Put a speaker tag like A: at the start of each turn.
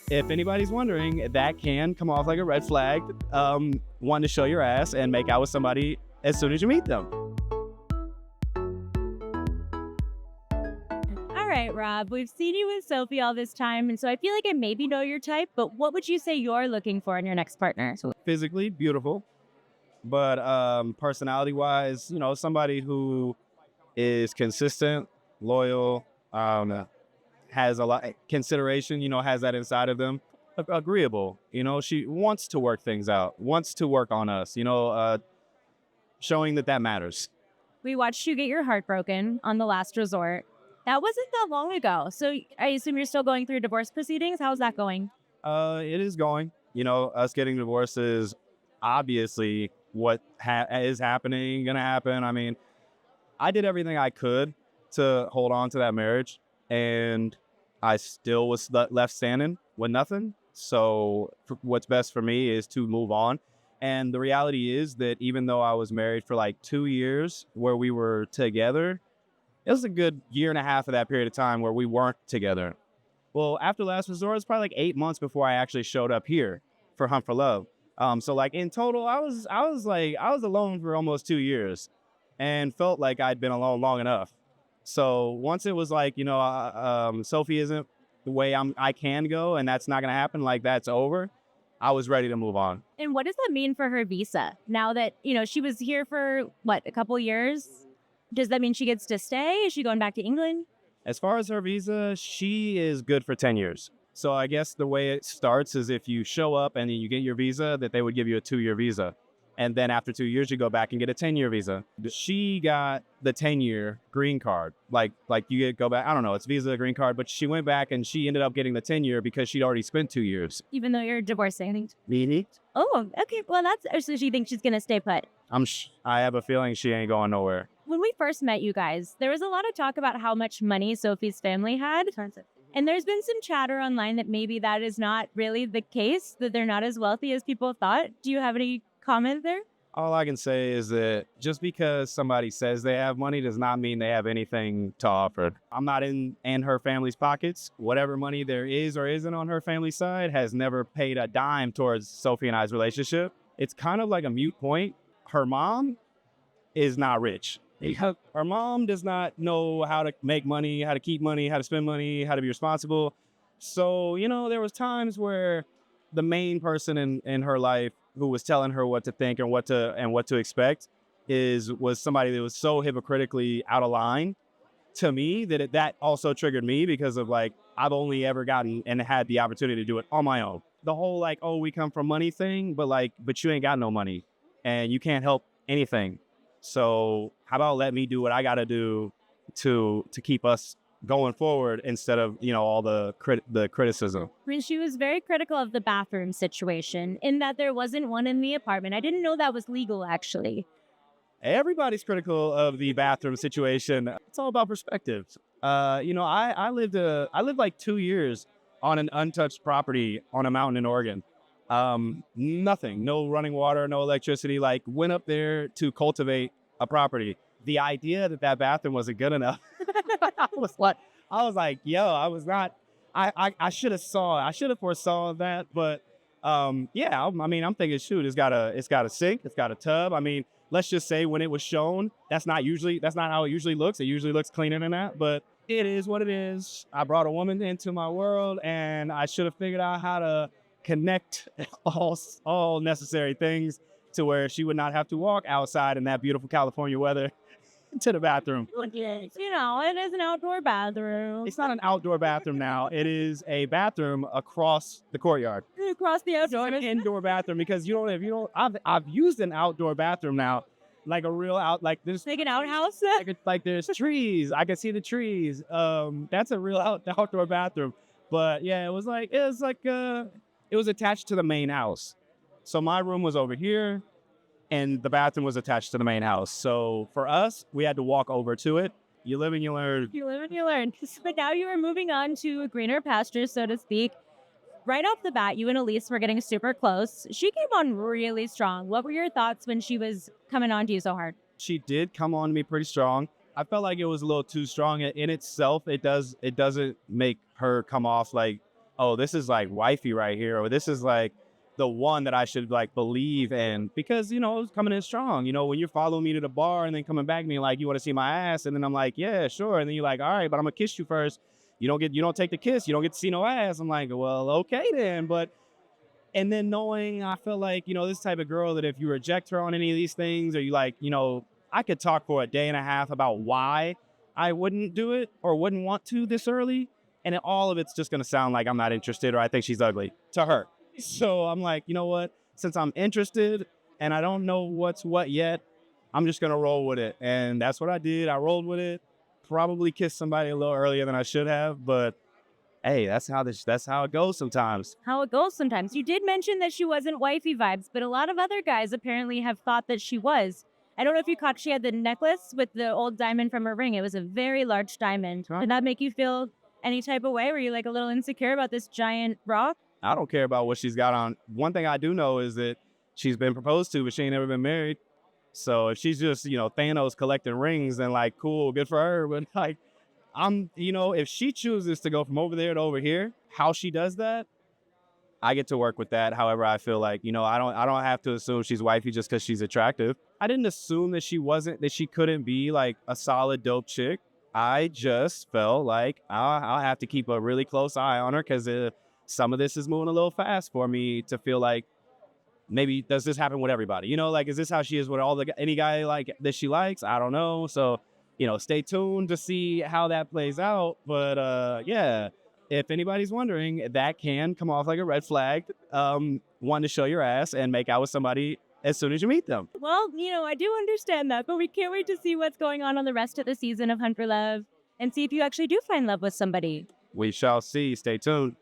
A: If anybody's wondering, that can come off like a red flag, wanting to show your ass and make out with somebody as soon as you meet them.
B: All right, Rob, we've seen you with Sophie all this time, and so I feel like I maybe know your type, but what would you say you're looking for in your next partner?
A: Physically beautiful, but personality-wise, somebody who is consistent, loyal, has a lot consideration, has that inside of them. Agreeable, she wants to work things out, wants to work on us, showing that matters.
B: We watched you get your heart broken on The Last Resort. That wasn't that long ago. So I assume you're still going through divorce proceedings. How's that going?
A: It is going. Us getting divorced is obviously what is happening, gonna happen. I mean, I did everything I could to hold on to that marriage, and I still was left standing with nothing. So what's best for me is to move on. And the reality is that even though I was married for like 2 years where we were together, it was a good year and a half of that period of time where we weren't together. Well, after Last Resort, it's probably like 8 months before I actually showed up here for Hunt for Love. So like in total, I was alone for almost 2 years, and felt like I'd been alone long enough. So once it was like, Sophie isn't the way I can go, and that's not gonna happen. Like that's over. I was ready to move on.
B: And what does that mean for her visa? Now that, she was here for a couple years? Does that mean she gets to stay? Is she going back to England?
A: As far as her visa, she is good for 10 years. So I guess the way it starts is if you show up and then you get your visa, that they would give you a 2-year visa. And then after 2 years, you go back and get a 10-year visa. She got the 10-year green card. Like you go back, I don't know, it's visa, green card, but she went back and she ended up getting the 10-year because she'd already spent 2 years.
B: Even though you're divorcing, I think.
A: Really?
B: Oh, okay. Well, so she thinks she's going to stay put.
A: I have a feeling she ain't going nowhere.
B: When we first met you guys, there was a lot of talk about how much money Sophie's family had. And there's been some chatter online that maybe that is not really the case, that they're not as wealthy as people thought. Do you have any comment there?
A: All I can say is that just because somebody says they have money does not mean they have anything to offer. I'm not in her family's pockets. Whatever money there is or isn't on her family's side has never paid a dime towards Sophie and I's relationship. It's kind of like a moot point. Her mom is not rich. Her mom does not know how to make money, how to keep money, how to spend money, how to be responsible. So, there was times where the main person in her life who was telling her what to think and what to expect was somebody that was so hypocritically out of line to me that also triggered me, because of like, I've only ever gotten and had the opportunity to do it on my own. The whole like, oh, we come from money thing, but you ain't got no money and you can't help anything. So how about let me do what I got to do to keep us going forward instead of, all the criticism.
B: I mean, she was very critical of the bathroom situation in that there wasn't one in the apartment. I didn't know that was legal, actually.
A: Everybody's critical of the bathroom situation. It's all about perspective. I lived like 2 years on an untouched property on a mountain in Oregon. Nothing, no running water, no electricity, like went up there to cultivate a property. The idea that bathroom wasn't good enough, I was like, yo, I was not, I should have foresaw that. But, yeah, I mean, I'm thinking, shoot, it's got a sink, it's got a tub. I mean, let's just say when it was shown, that's not how it usually looks. It usually looks cleaner than that, but it is what it is. I brought a woman into my world, and I should have figured out how to connect all necessary things to where she would not have to walk outside in that beautiful California weather to the bathroom.
B: It is an outdoor bathroom.
A: It's not an outdoor bathroom now. It is a bathroom across the courtyard.
B: Across the outdoor.
A: It's an indoor bathroom, because I've used an outdoor bathroom now, like a real like this,
B: like an outhouse.
A: like there's trees. I can see the trees. That's a real outdoor bathroom. But yeah, it was attached to the main house. So my room was over here, and the bathroom was attached to the main house. So for us, we had to walk over to it. You live and you learn.
B: You live and you learn. But now you are moving on to greener pastures, so to speak. Right off the bat, you and Elise were getting super close. She came on really strong. What were your thoughts when she was coming on to you so hard?
A: She did come on to me pretty strong. I felt like it was a little too strong in itself. It doesn't make her come off like oh, this is like wifey right here, or this is like the one that I should like believe in, because you know, it's coming in strong. You know, when you're following me to the bar and then coming back to me like, you want to see my ass, and then I'm like, yeah, sure, and then you're like, all right, but I'm gonna kiss you first. You don't take the kiss, you don't get to see no ass. I'm like, well, okay then, but and then knowing, I feel like, you know, this type of girl that if you reject her on any of these things, or you like, you know, I could talk for a day and a half about why I wouldn't do it or wouldn't want to this early. And then all of it's just going to sound like I'm not interested or I think she's ugly to her. So I'm like, you know what? Since I'm interested and I don't know what's what yet, I'm just going to roll with it. And that's what I did. I rolled with it. Probably kissed somebody a little earlier than I should have, but hey, that's how it goes sometimes.
B: How it goes sometimes. You did mention that she wasn't wifey vibes, but a lot of other guys apparently have thought that she was. I don't know if you caught, she had the necklace with the old diamond from her ring. It was a very large diamond.
A: Huh?
B: Did that make you feel any type of way? Were you like a little insecure about this giant rock?
A: I don't care about what she's got on. One thing I do know is that she's been proposed to, but she ain't never been married. So if she's just, you know, Thanos collecting rings, then like, cool, good for her. But like, you know, if she chooses to go from over there to over here, how she does that, I get to work with that. However, I feel like, you know, I don't have to assume she's wifey just because she's attractive. I didn't assume that she couldn't be like a solid dope chick. I just felt like I'll have to keep a really close eye on her because some of this is moving a little fast for me to feel like, maybe does this happen with everybody? You know, like, is this how she is with any guy like that she likes? I don't know. So, you know, stay tuned to see how that plays out. But yeah, if anybody's wondering, that can come off like a red flag. Wanting to show your ass and make out with somebody as soon as you meet them.
B: Well, you know, I do understand that, but we can't wait to see what's going on the rest of the season of Hunt for Love and see if you actually do find love with somebody.
A: We shall see. Stay tuned.